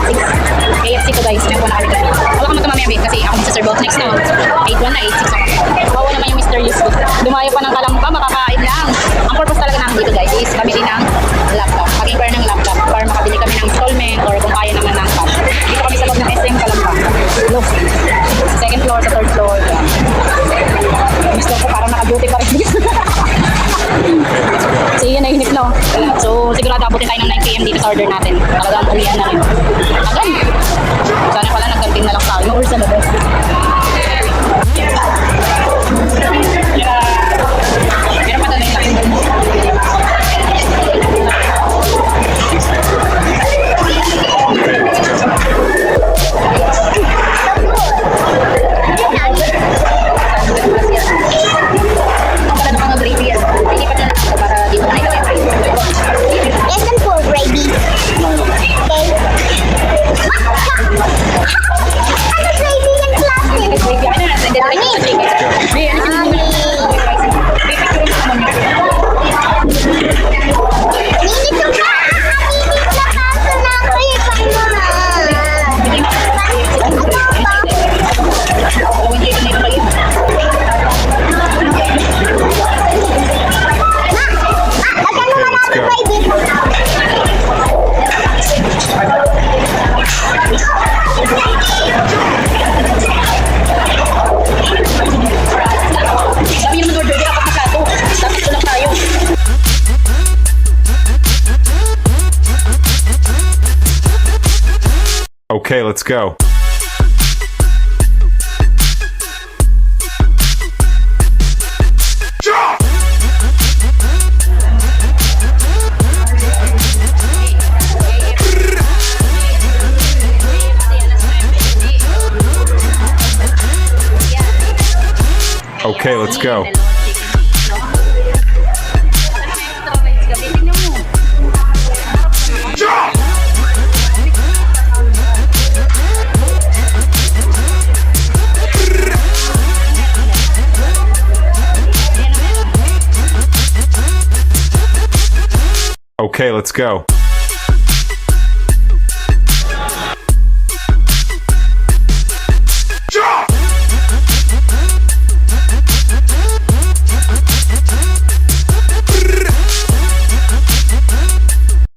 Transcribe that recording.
KFC ko guys, may po na kami kami. Wala ka mo ito mamaya babe kasi ako magsaserve out next na. 8-1 na 8-6 ako. Kawawa naman yung Mr. Yusuf. Dumayo pa ng Kalamba, makakain lang. Ang purpose talaga namin dito guys is pamili ng laptop. Mag-inquire ng laptop para makabili kami ng installment or kung kaya naman ng cash. Dito kami sa loob ng SM Kalamba. Look. Second floor sa third floor. Gusto ko parang naka-duty pa rin. So yun na inip no. So sigurado abutin tayo ng 9 PM dito sa order natin. Talagang uwian na rin. Agad. Sana pala nagkanting na lang tayo or sa labas. Meron pa talaga Okay, let's go. Okay, let's go. Okay, let's go.